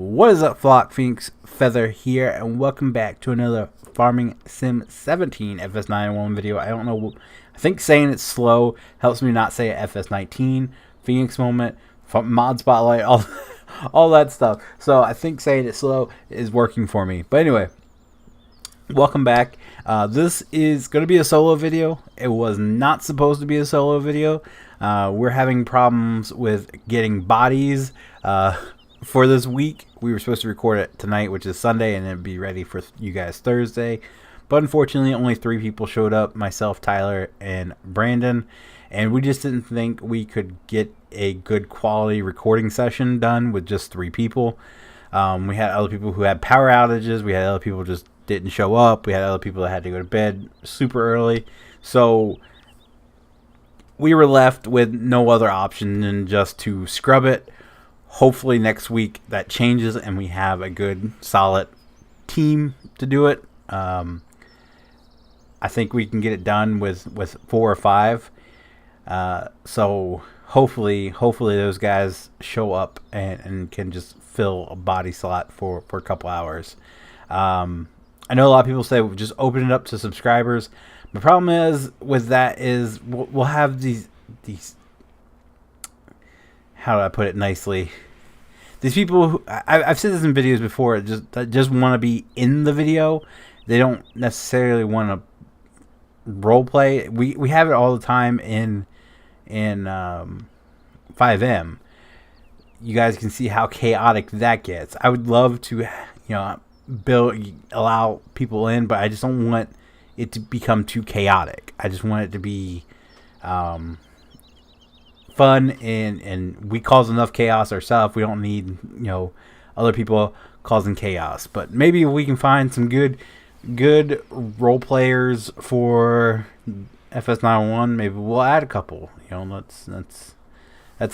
What is up, flock? Feenix Feather here, and welcome back to another Farming Sim 17 FS91 video. I don't know, I think saying it's slow helps me not say FS19, Phoenix moment, mod spotlight, all that stuff. So I think saying it slow is working for me. But anyway, welcome back. This is going to be a solo video. It was not supposed to be a solo video. We're having problems with getting bodies for this week. We were supposed to record it tonight, which is Sunday, and it'd be ready for you guys Thursday. But unfortunately, only 3 people showed up, myself, Tyler, and Brandon. And we just didn't think we could get a good quality recording session done with just 3 people. We had other people who had power outages. We had other people just didn't show up. We had other people that had to go to bed super early. So we were left with no other option than just to scrub it. Hopefully next week that changes and we have a good solid team to do it. I think we can get it done with 4 or 5. So hopefully those guys show up and can just fill a body slot for a couple hours. I know a lot of people say we'll just open it up to subscribers. The problem is with that is we'll have these how do I put it nicely? These people who, I've said this in videos before, that just want to be in the video. They don't necessarily want to role play. We have it all the time in 5M. You guys can see how chaotic that gets. I would love to, allow people in, but I just don't want it to become too chaotic. I just want it to be fun, and we cause enough chaos ourselves. We don't need other people causing chaos. But maybe if we can find some good role players for FS91, maybe we'll add a couple. That's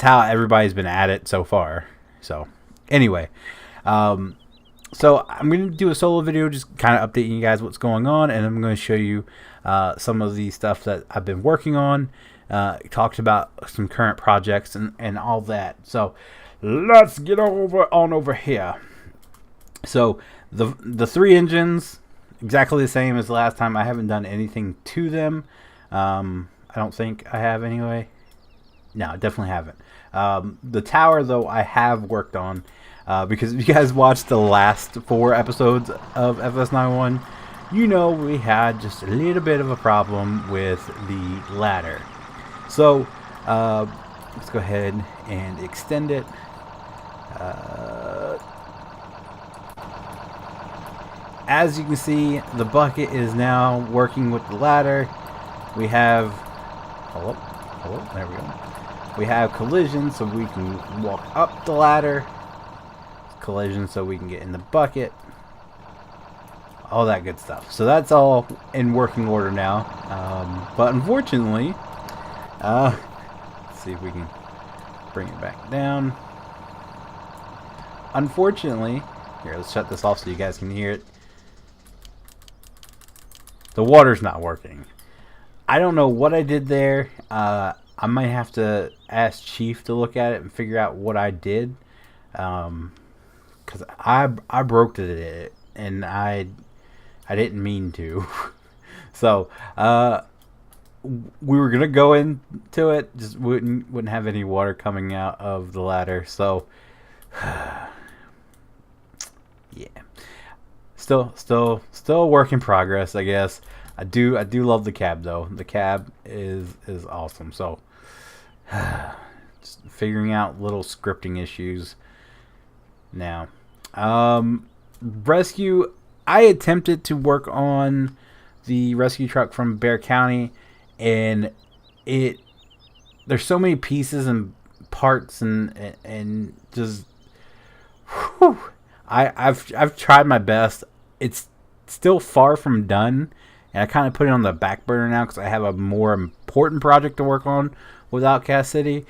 how everybody's been at it so far. So anyway, so I'm going to do a solo video just kind of updating you guys what's going on, and I'm going to show you some of the stuff that I've been working on. Talked about some current projects and all that. So let's get over here. So the 3 engines, exactly the same as last time. I haven't done anything to them. I don't think I have anyway. No, I definitely haven't. The tower, though, I have worked on. Because if you guys watched the last 4 episodes of FS91, we had just a little bit of a problem with the ladder. So let's go ahead and extend it. As you can see, the bucket is now working with the ladder. We have there we go. We have collision, so we can walk up the ladder. Collision, so we can get in the bucket. All that good stuff. So that's all in working order now. But unfortunately, let's see if we can bring it back down. Unfortunately, here, let's shut this off so you guys can hear it. The water's not working. I don't know what I did there. I might have to ask Chief to look at it and figure out what I did. Because I broke it, and I didn't mean to. So we were gonna go into it, just wouldn't have any water coming out of the ladder. So yeah, still a work in progress, I guess. I do love the cab, though. The cab is awesome. So just figuring out little scripting issues now. Rescue, I attempted to work on the rescue truck from Bear County, and there's so many pieces and parts and just whew, I've tried my best. It's still far from done, and I kind of put it on the back burner now because I have a more important project to work on with Outcast City.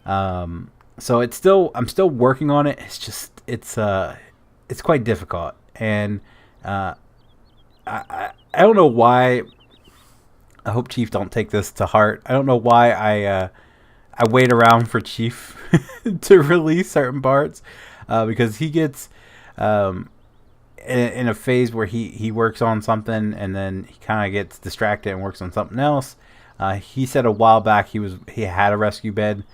So I'm still working on it. It's just it's quite difficult, and I don't know why. I hope Chief don't take this to heart. I don't know why I wait around for Chief to release certain parts, because he gets in a phase where he works on something and then he kind of gets distracted and works on something else. He said a while back he had a rescue bed.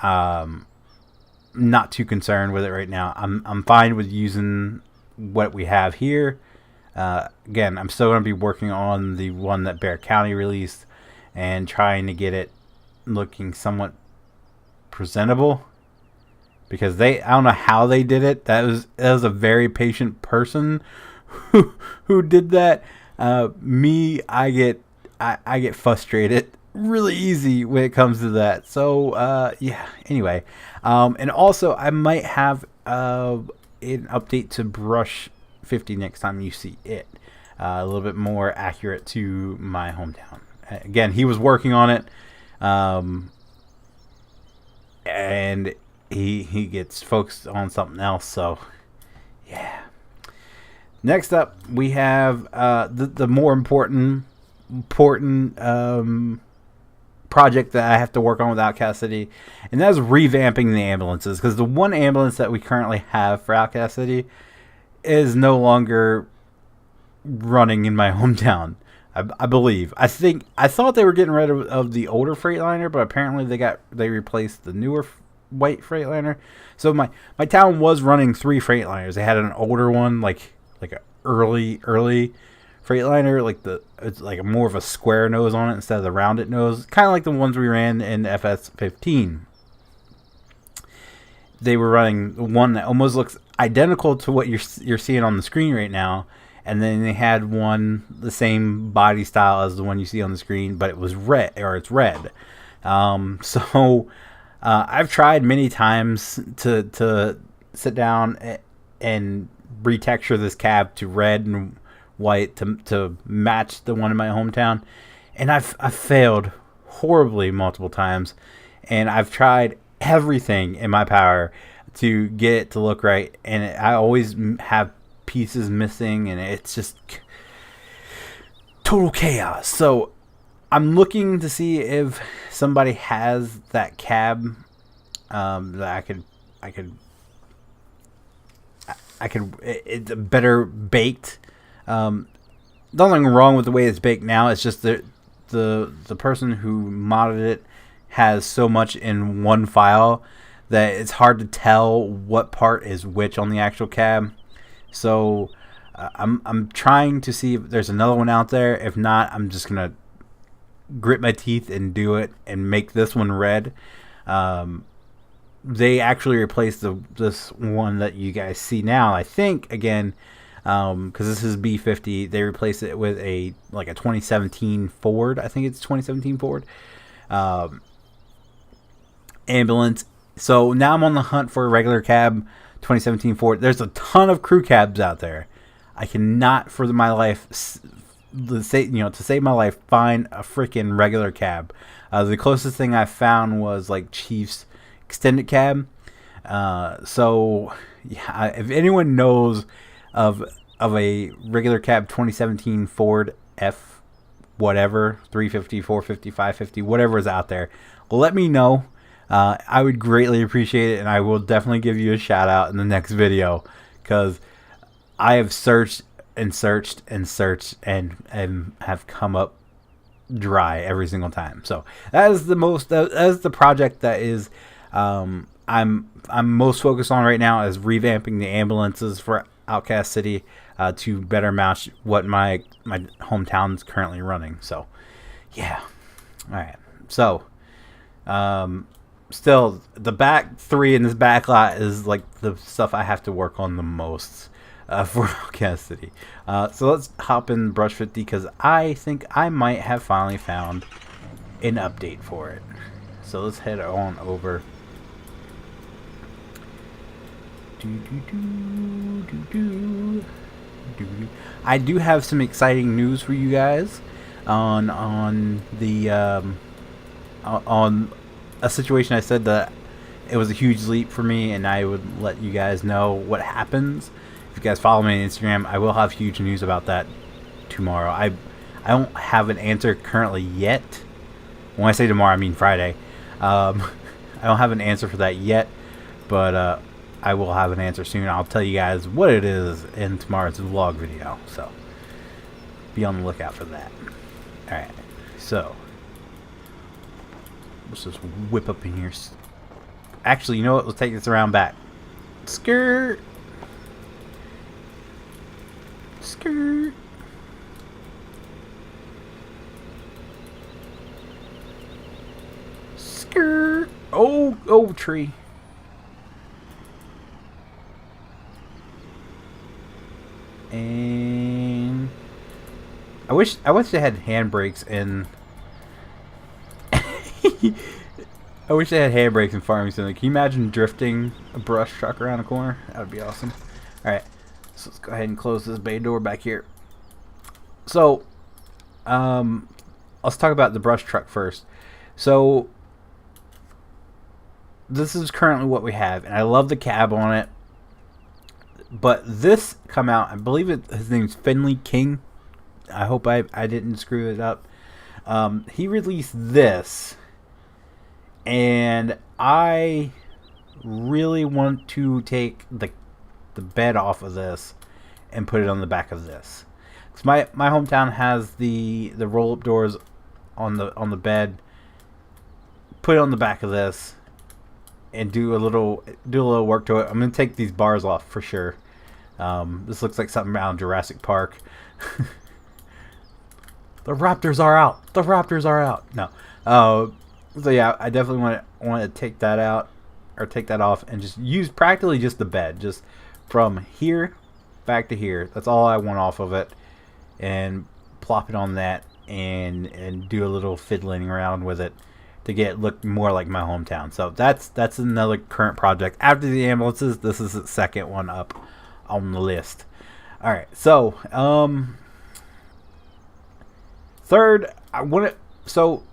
Not too concerned with it right now. I'm fine with using what we have here. Again, I'm still going to be working on the one that Bear County released and trying to get it looking somewhat presentable, because I don't know how they did it. That was a very patient person who did that. I get frustrated really easy when it comes to that. So yeah. Anyway, and also I might have an update to Brush 50 next time you see it. A little bit more accurate to my hometown. Again, he was working on it, and he gets focused on something else. So yeah. Next up, we have the more important project that I have to work on with Outcast City, and that's revamping the ambulances, because the one ambulance that we currently have for Outcast City is no longer running in my hometown. I believe. I thought they were getting rid of the older Freightliner, but apparently they replaced the newer white Freightliner. So my town was running 3 Freightliners. They had an older one, like an early Freightliner, it's like more of a square nose on it instead of the rounded nose, kind of like the ones we ran in FS15. They were running one that almost looks identical to what you're seeing on the screen right now, and then they had one the same body style as the one you see on the screen, but it was red, or it's red. So I've tried many times to sit down and retexture this cab to red and white to match the one in my hometown, and I've failed horribly multiple times, and I've tried everything in my power to get it to look right, and I always have pieces missing, and it's just total chaos. So I'm looking to see if somebody has that cab that it's better baked. Nothing wrong with the way it's baked now. It's just that the person who modded it has so much in one file that it's hard to tell what part is which on the actual cab. So I'm trying to see if there's another one out there. If not, I'm just gonna grit my teeth and do it and make this one red. They actually replaced this one that you guys see now, I think, again, because this is B50. They replaced it with a 2017 Ford. I think it's 2017 Ford ambulance. So now I'm on the hunt for a regular cab 2017 Ford. There's a ton of crew cabs out there. I cannot for my life to save my life find a freaking regular cab. The closest thing I found was like Chief's extended cab. So yeah, if anyone knows of a regular cab 2017 Ford F whatever, 350, 450, 550, whatever is out there, let me know. I would greatly appreciate it, and I will definitely give you a shout out in the next video, because I have searched and searched and searched and have come up dry every single time. So that is the project that is I'm most focused on right now, is revamping the ambulances for Outcast City to better match what my hometown's currently running. So yeah. All right. So still, the back 3 in this back lot is like the stuff I have to work on the most for Outcast City. So let's hop in Brush 50, because I think I might have finally found an update for it. So let's head on over. I do have some exciting news for you guys on a situation. I said that it was a huge leap for me, and I would let you guys know what happens. If you guys follow me on Instagram, I will have huge news about that tomorrow. I don't have an answer currently yet. When I say tomorrow, I mean Friday. I don't have an answer for that yet, but I will have an answer soon. I'll tell you guys what it is in tomorrow's vlog video. So be on the lookout for that. Alright, so let's just whip up in here. Actually, you know what? Let's take this around back. Skirt. Skirt. Skirt. Oh, tree. And I wish they had handbrakes in. I wish they had handbrakes in Farming Sim. Can you imagine drifting a brush truck around a corner? That would be awesome. All right, so let's go ahead and close this bay door back here. So, let's talk about the brush truck first. So, this is currently what we have, and I love the cab on it. But this come out, I believe his name's Finley King. I hope I didn't screw it up. He released this, and I really want to take the bed off of this and put it on the back of this. Cause my hometown has the roll up doors on the bed. Put it on the back of this and do a little work to it. I'm gonna take these bars off for sure. This looks like something out in Jurassic Park. The raptors are out. The raptors are out. No. So yeah, I definitely want to take that out, or take that off, and just use practically just the bed, just from here back to here. That's all I want off of it, and plop it on that, and do a little fiddling around with it to get it look more like my hometown. So that's another current project. After the ambulances, this is the second one up on the list. All right, so third, so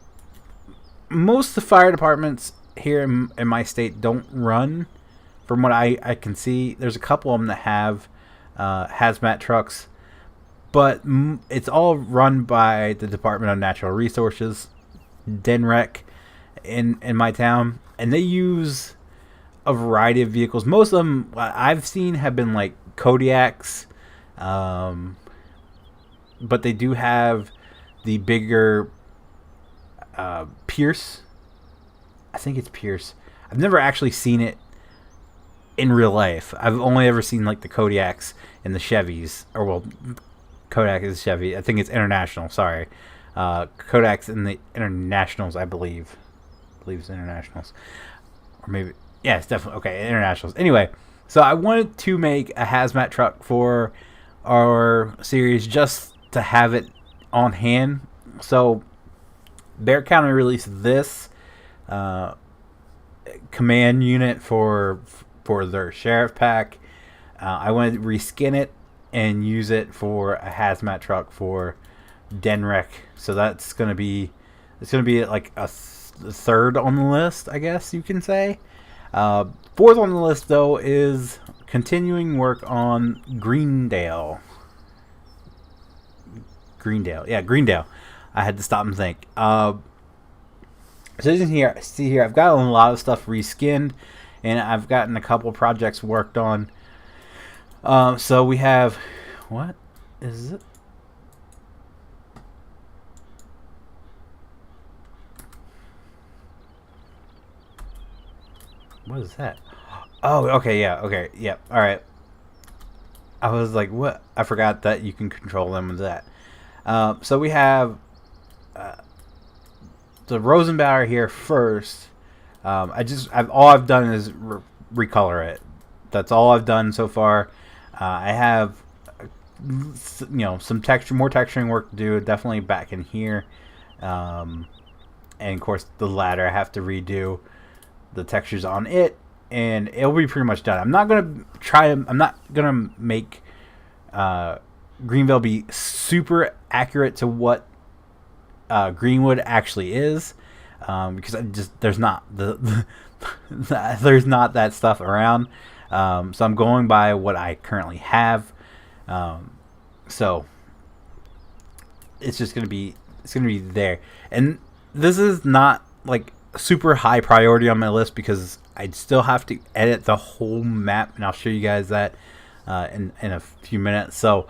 most of the fire departments here in my state don't run, from what I can see. There's a couple of them that have hazmat trucks, but it's all run by the Department of Natural Resources, DNREC, in my town, and they use a variety of vehicles. Most of them I've seen have been like Kodiaks, but they do have the bigger Pierce. I think it's Pierce. I've never actually seen it in real life. I've only ever seen like the Kodiaks and the Chevys, or well, Kodak is Chevy. I think it's International. Sorry, Kodak's in the Internationals. I believe it's Internationals, or maybe yeah, it's definitely okay. Internationals. Anyway, so I wanted to make a hazmat truck for our series just to have it on hand. So Bear County released this command unit for their sheriff pack. I wanted to reskin it and use it for a hazmat truck for DNREC. So that's gonna be like a third on the list, I guess you can say. Fourth on the list though is continuing work on Greendale. Yeah, Greendale. I had to stop and think. So in here, see here, I've got a lot of stuff reskinned, and I've gotten a couple projects worked on. So we have, what is it? What is that? Oh, okay, yeah, okay, yeah, all right. I was like, what? I forgot that you can control them with that. So we have the Rosenbauer here first. All I've done is recolor it. That's all I've done so far. I have, some more texturing work to do. Definitely back in here, and of course the ladder I have to redo the textures on it, and it'll be pretty much done. I'm not gonna make Greenville be super accurate to what Greenwood actually is, because there's not there's not that stuff around. So I'm going by what I currently have. So it's just gonna be there, and this is not like super high priority on my list because I'd still have to edit the whole map, and I'll show you guys that in a few minutes. So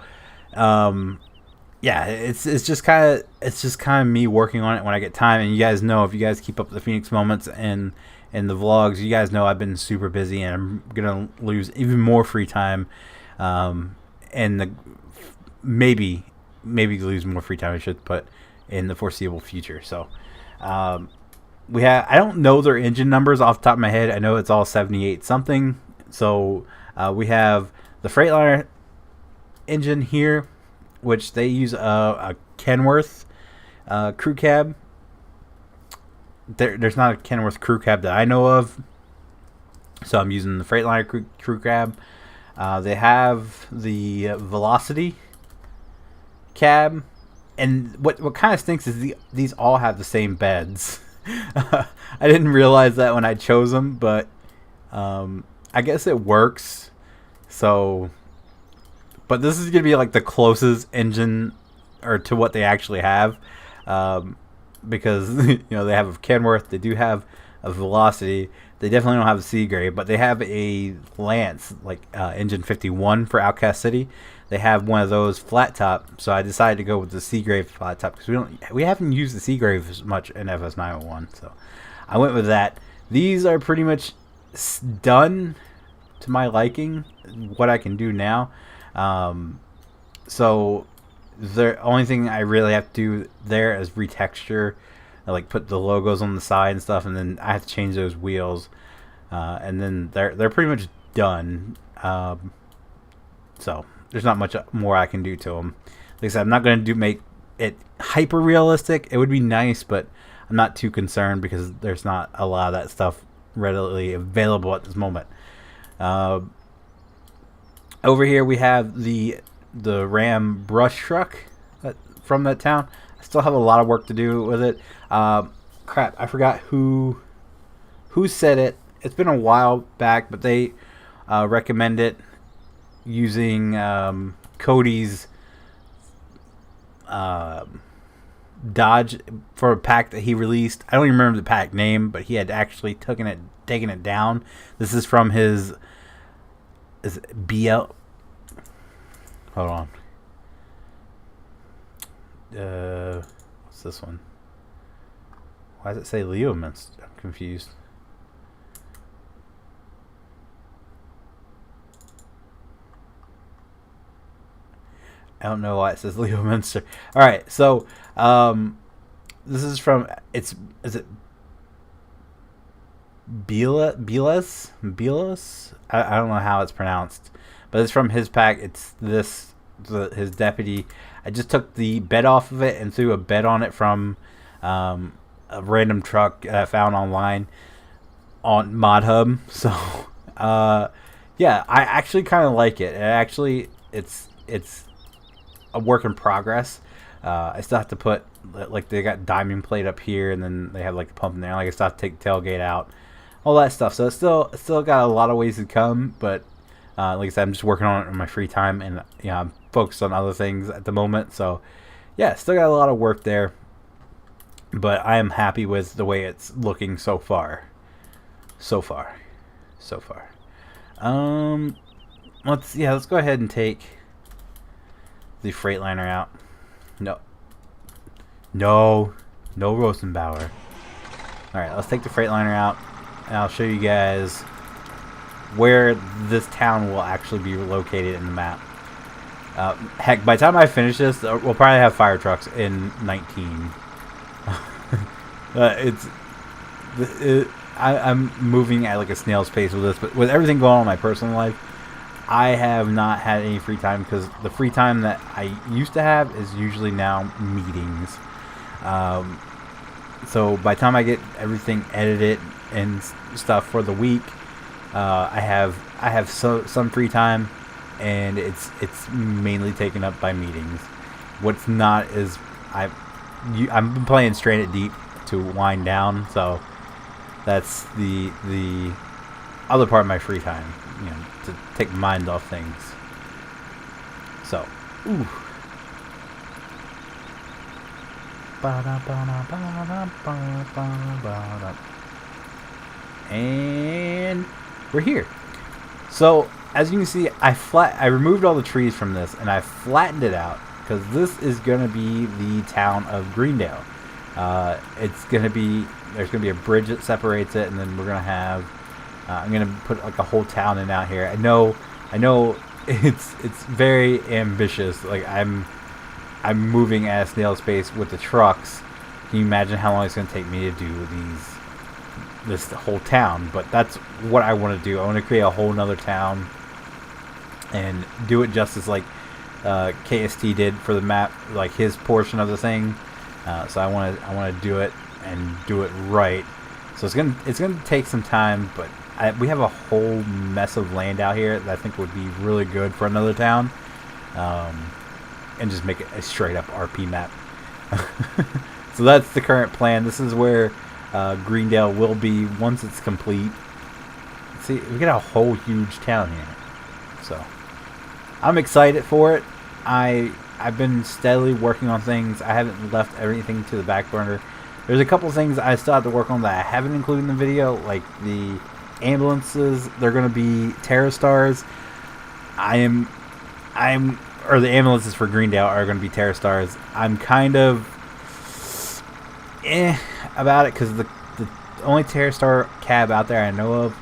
yeah, it's just kind of me working on it when I get time. And you guys know, if you guys keep up the Feenix moments and the vlogs, you guys know I've been super busy, and I'm gonna lose even more free time, and maybe lose more free time, I should put, in the foreseeable future. So we have, I don't know their engine numbers off the top of my head. I know it's all 78 something. So we have the Freightliner engine here, which they use a Kenworth crew cab. There's not a Kenworth crew cab that I know of, so I'm using the Freightliner crew cab. They have the Velocity cab, and what kind of stinks is these all have the same beds. I didn't realize that when I chose them, but I guess it works. So, but this is gonna be like the closest engine or to what they actually have, because you know, they have a Kenworth, they do have a Velocity, they definitely don't have a Seagate, but they have a Lance, like engine 51 for Outcast City. They have one of those flat top, so I decided to go with the Seagrave flat top because we haven't used the Seagrave as much in FS901, so I went with that. These are pretty much done to my liking, what I can do now. So the only thing I really have to do there is retexture, like put the logos on the side and stuff, and then I have to change those wheels, and then they're pretty much done. So there's not much more I can do to them. Like I said, I'm not going to make it hyper realistic. It would be nice, but I'm not too concerned because there's not a lot of that stuff readily available at this moment. Over here we have the Ram brush truck from that town. I still have a lot of work to do with it. Crap, I forgot who said it. It's been a while back, but they recommend it using Cody's Dodge for a pack that he released. I don't even remember the pack name, but he had actually taken it down. This is from his BL. Hold on. What's this one? Why does it say Leo Minster? I'm confused. I don't know why it says Leo Minster. All right, so this is from is it Belas? I don't know how it's pronounced, but it's from his pack. It's his Deputy. I just took the bed off of it and threw a bed on it from a random truck I found online on ModHub. So yeah, I actually kind of like it. It's a work in progress. I still have to put, like, they got diamond plate up here, and then they have like the pump in there. Like, I still have to take the tailgate out, all that stuff. So it's still got a lot of ways to come. But like I said, I'm just working on it in my free time, and you know, I'm focused on other things at the moment. So yeah, still got a lot of work there. But I am happy with the way it's looking so far. Let's go ahead and take the Freightliner out. No Rosenbauer. Alright, let's take the Freightliner out, and I'll show you guys where this town will actually be located in the map. Heck, by the time I finish this, we'll probably have fire trucks in 19. I'm moving at like a snail's pace with this, but with everything going on in my personal life, I have not had any free time, because the free time that I used to have is usually now meetings. So by the time I get everything edited and stuff for the week, I have some free time, and it's mainly taken up by meetings. What's not is I've been playing Stranded Deep to wind down, so that's the other part of my free time, you know, to take my mind off things. So, ooh. and we're here. So as you can see, I removed all the trees from this and I flattened it out because this is gonna be the town of Greendale. There's gonna be a bridge that separates it, and then we're gonna have I'm gonna put like a whole town in out here. I know it's very ambitious. Like I'm moving at a snail's pace with the trucks. Can you imagine how long it's gonna take me to do this whole town? But that's what I want to do. I want to create a whole nother town and do it just as like KST did for the map, like his portion of the thing. So I want to do it and do it right. So it's gonna take some time, but we have a whole mess of land out here that I think would be really good for another town, and just make it a straight up RP map. So that's the current plan. This is where Greendale will be once it's complete. See, we got a whole huge town here, so I'm excited for it. I've been steadily working on things. I haven't left everything to the back burner. There's a couple things I still have to work on that I haven't included in the video, like the ambulances. They're going to be TerraStars. Or the ambulances for Greendale are going to be TerraStars. I'm kind of about it because the only TerraStar cab out there I know of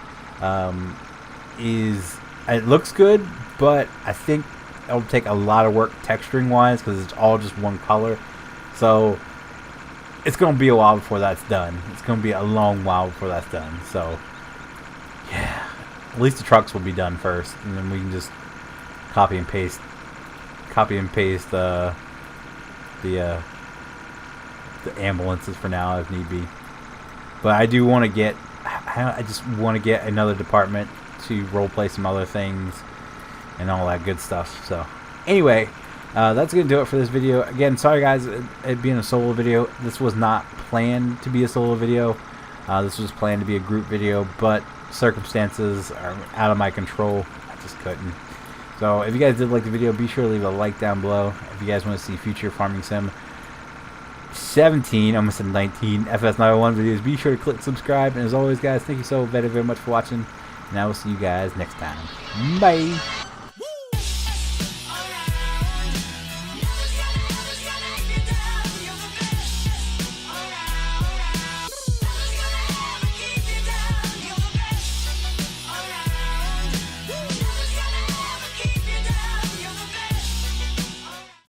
it looks good, but I think it'll take a lot of work texturing wise because it's all just one color. So it's going to be a while before that's done. It's going to be a long while before that's done. So yeah, at least the trucks will be done first, and then we can just copy and paste the ambulances for now if need be. But I do want to get, I just want to get another department to roleplay some other things and all that good stuff. So anyway, that's gonna do it for this video. Again, sorry guys, it being a solo video. This was not planned to be a solo video. This was planned to be a group video, but circumstances are out of my control. I just couldn't. So if you guys did like the video, be sure to leave a like down below. If you guys want to see future Farming Sim 17, almost 19 FS91 videos, be sure to click subscribe. And as always guys, thank you so very much for watching, and I will see you guys next time. Bye.